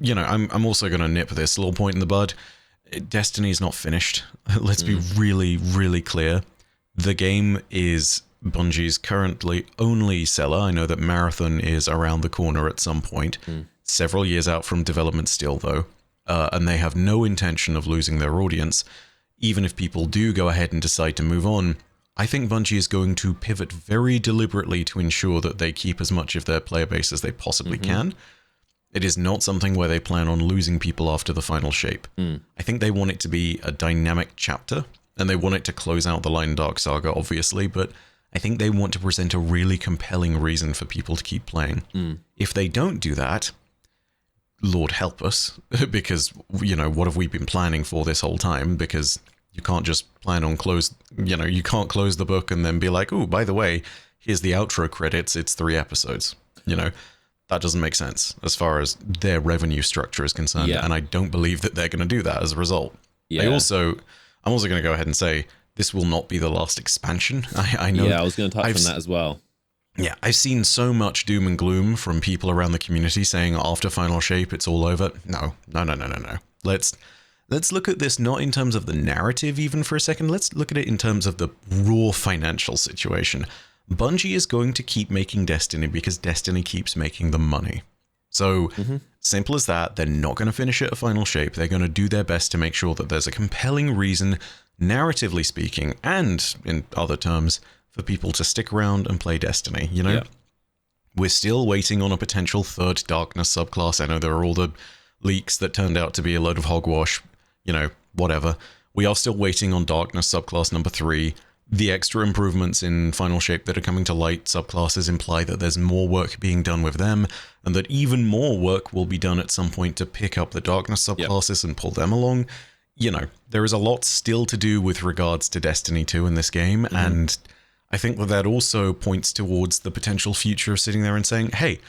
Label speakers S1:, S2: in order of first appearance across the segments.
S1: I'm also going to nip this little point in the bud. Destiny's not finished. Let's be really, really clear. The game is Bungie's currently only seller. I know that Marathon is around the corner at some point, several years out from development still, though, and they have no intention of losing their audience. Even if people do go ahead and decide to move on, I think Bungie is going to pivot very deliberately to ensure that they keep as much of their player base as they possibly can. It is not something where they plan on losing people after the final shape. I think they want it to be a dynamic chapter, and they want it to close out the Light and Dark saga, obviously, but I think they want to present a really compelling reason for people to keep playing. If they don't do that, Lord help us, because, what have we been planning for this whole time? Because you can't just plan on you can't close the book and then be like, oh, by the way, here's the outro credits, it's 3 episodes, That doesn't make sense as far as their revenue structure is concerned, and I don't believe that they're going to do that as a result. I'm also going to go ahead and say this will not be the last expansion. I know.
S2: Yeah, I was going to touch on that as well.
S1: Yeah, I've seen so much doom and gloom from people around the community saying after Final Shape it's all over. No. Let's look at this not in terms of the narrative even for a second. Let's look at it in terms of the raw financial situation. Bungie is going to keep making Destiny because Destiny keeps making them money. So, simple as that. They're not going to finish it at Final Shape. They're going to do their best to make sure that there's a compelling reason, narratively speaking, and in other terms, for people to stick around and play Destiny, We're still waiting on a potential third Darkness subclass. I know there are all the leaks that turned out to be a load of hogwash, whatever. We are still waiting on Darkness subclass number 3. The extra improvements in Final Shape that are coming to light subclasses imply that there's more work being done with them, and that even more work will be done at some point to pick up the Darkness subclasses and pull them along. There is a lot still to do with regards to Destiny 2 in this game, and I think that also points towards the potential future of sitting there and saying, hey,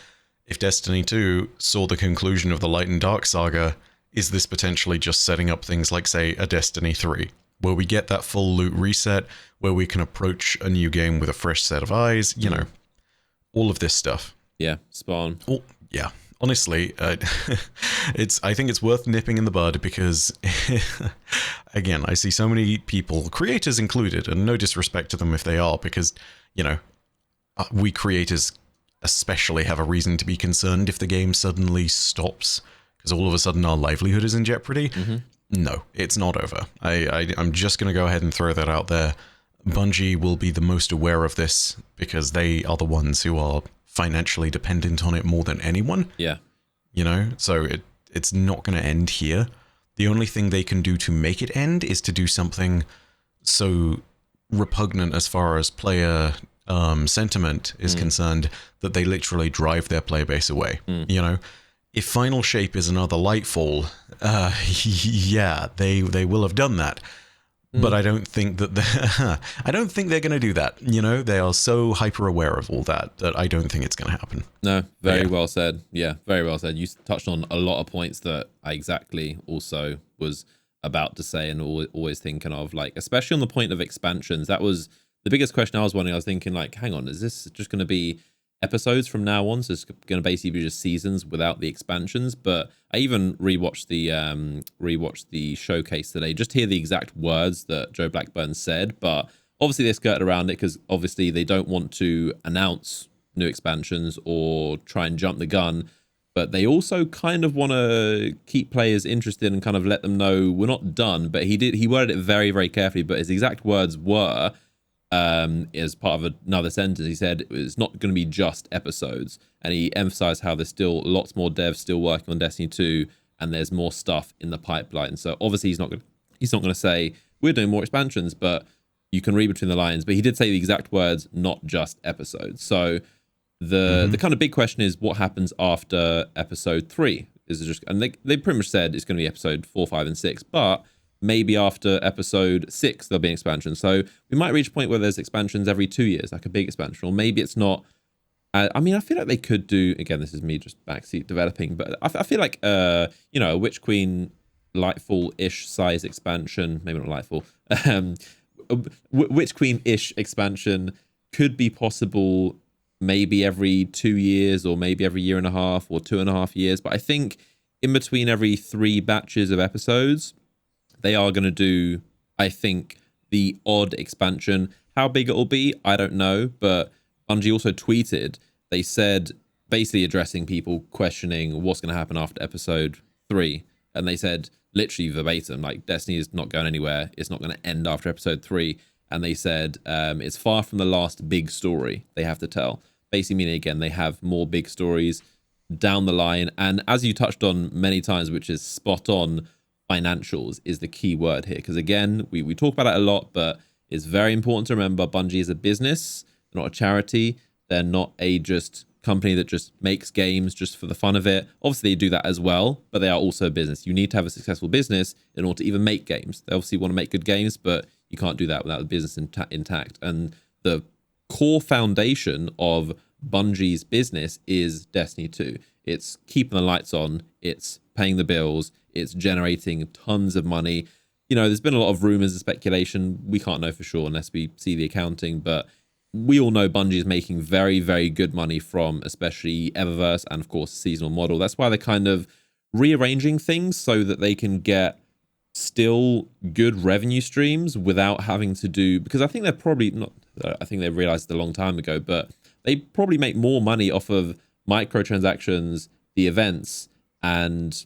S1: if Destiny 2 saw the conclusion of the Light and Dark saga, is this potentially just setting up things like, say, a Destiny 3? Where we get that full loot reset, where we can approach a new game with a fresh set of eyes, all of this stuff.
S2: Yeah, spawn.
S1: Oh, yeah. Honestly, I think it's worth nipping in the bud because, again, I see so many people, creators included, and no disrespect to them if they are, because, we creators especially have a reason to be concerned if the game suddenly stops, because all of a sudden our livelihood is in jeopardy. No, it's not over. I'm just going to go ahead and throw that out there. Bungie will be the most aware of this because they are the ones who are financially dependent on it more than anyone.
S2: Yeah.
S1: So it's not going to end here. The only thing they can do to make it end is to do something so repugnant as far as player sentiment is concerned that they literally drive their player base away. If Final Shape is another Lightfall, yeah, they will have done that. But I don't think that they're going to do that. They are so hyper aware of all that I don't think it's going to happen.
S2: No, very well said. Yeah, very well said. You touched on a lot of points that I exactly also was about to say and always thinking of, like, especially on the point of expansions. That was the biggest question I was wondering. I was thinking, like, hang on, is this just going to be episodes from now on? So it's going to basically be just seasons without the expansions. But I even rewatched the showcase today, just to hear the exact words that Joe Blackburn said. But obviously they skirted around it because obviously they don't want to announce new expansions or try and jump the gun. But they also kind of want to keep players interested and kind of let them know we're not done. But he worded it very, very carefully. But his exact words were, as part of another sentence, he said it's not going to be just episodes, and he emphasized how there's still lots more devs still working on Destiny 2 and there's more stuff in the pipeline. So obviously he's not going to say we're doing more expansions, but you can read between the lines. But he did say the exact words, not just episodes. So the kind of big question is what happens after episode 3. Is it just, and they pretty much said it's going to be episode 4, 5 and 6, but maybe after episode 6 there'll be an expansion. So we might reach a point where there's expansions every 2 years, like a big expansion, or maybe it's not. I mean, I feel like they could do, again, this is me just backseat developing, but I feel like a Witch Queen Lightfall-ish size expansion, maybe not Lightfall, Witch Queen-ish expansion could be possible maybe every 2 years, or maybe every year and a half or 2.5 years. But I think in between every 3 batches of episodes, they are going to do, I think, the odd expansion. How big it will be, I don't know. But Bungie also tweeted, they said, basically addressing people questioning what's going to happen after episode 3. And they said, literally verbatim, like, Destiny is not going anywhere. It's not going to end after episode 3. And they said it's far from the last big story they have to tell. Basically meaning, again, they have more big stories down the line. And as you touched on many times, which is spot on, financials is the key word here. Because again, we talk about it a lot, but it's very important to remember Bungie is a business, they're not a charity. They're not a just company that just makes games just for the fun of it. Obviously, they do that as well, but they are also a business. You need to have a successful business in order to even make games. They obviously want to make good games, but you can't do that without the business intact. And the core foundation of Bungie's business is Destiny 2. It's keeping the lights on, it's paying the bills, it's generating tons of money. You know, there's been a lot of rumors and speculation. We can't know for sure unless we see the accounting, but we all know Bungie is making very, very good money from especially Eververse and, of course, seasonal model. That's why they're kind of rearranging things so that they can get still good revenue streams without having to do, because I think they're probably not, I think they realized it a long time ago, but they probably make more money off of microtransactions, the events, and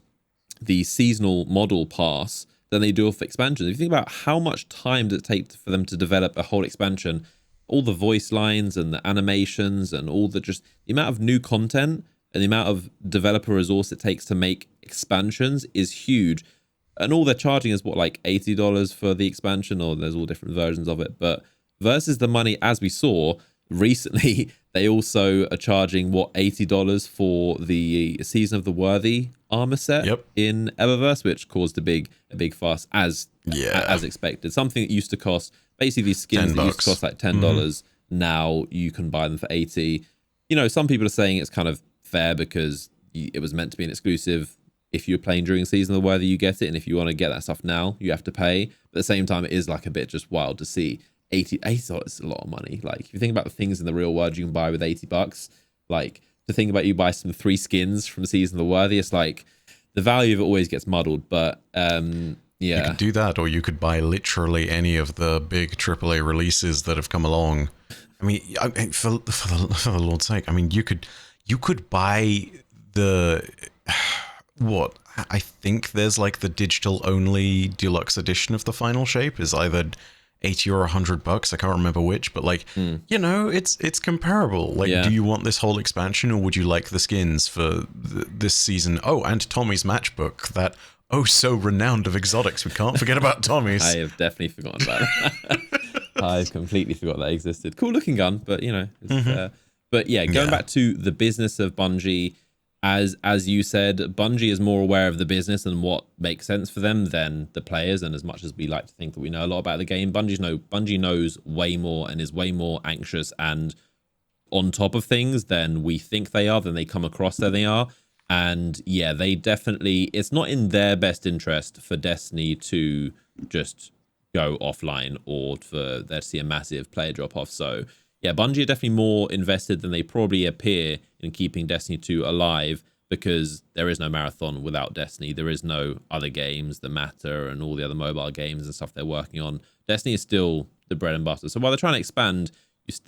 S2: the seasonal model pass than they do off expansions. If you think about how much time does it take for them to develop a whole expansion, all the voice lines and the animations and all the just the amount of new content and the amount of developer resource it takes to make expansions is huge. And all they're charging is what, like $80 for the expansion, or there's all different versions of it. But versus the money, as we saw recently, they also are charging what, $80 for the Season of the Worthy armor set in Eververse, which caused a big fuss as expected. Something that used to cost, basically these skins that used to cost like $10, now you can buy them for $80. You know, some people are saying it's kind of fair because it was meant to be an exclusive. If you're playing during Season of the Worthy, you get it, and if you want to get that stuff now, you have to pay. But at the same time, it is like a bit just wild to see $80 is a lot of money. Like, if you think about the things in the real world you can buy with $80, like to think about you buy some 3 skins from Season of the Worthy, it's like the value of it always gets muddled. But you
S1: could do that, or you could buy literally any of the big AAA releases that have come along. I mean, for the Lord's sake, I mean, you could buy the what I think there's like the digital only deluxe edition of the final shape is either $80 or $100. I can't remember which, but like, you know, it's comparable. Like, do you want this whole expansion, or would you like the skins for this season? Oh, and Tommy's matchbook, that so renowned of exotics. We can't forget about Tommy's.
S2: I have definitely forgotten about that. I completely forgot that existed. Cool looking gun, but you know, it's, but yeah, going back to the business of Bungie. As you said, Bungie is more aware of the business and what makes sense for them than the players. And as much as we like to think that we know a lot about the game, Bungie knows way more and is way more anxious and on top of things than we think they are, than they come across than they are. And yeah, they definitely, it's not in their best interest for Destiny to just go offline or for there to see a massive player drop off. So yeah, Bungie are definitely more invested than they probably appear in keeping Destiny 2 alive, because there is no marathon without Destiny. There is no other games that matter and all the other mobile games and stuff they're working on. Destiny is still the bread and butter. So while they're trying to expand,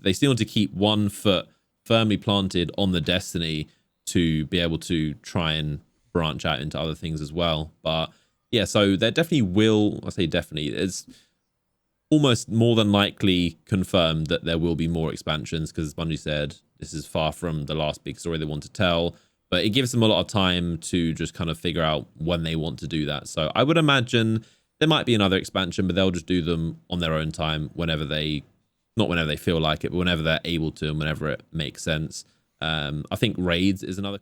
S2: they still need to keep one foot firmly planted on the Destiny to be able to try and branch out into other things as well. But yeah, so there definitely will, I say definitely, it's almost more than likely confirmed that there will be more expansions, because as Bungie said, this is far from the last big story they want to tell, but it gives them a lot of time to just kind of figure out when they want to do that. So I would imagine there might be another expansion, but they'll just do them on their own time, whenever they, not whenever they feel like it, but whenever they're able to and whenever it makes sense. I think raids is another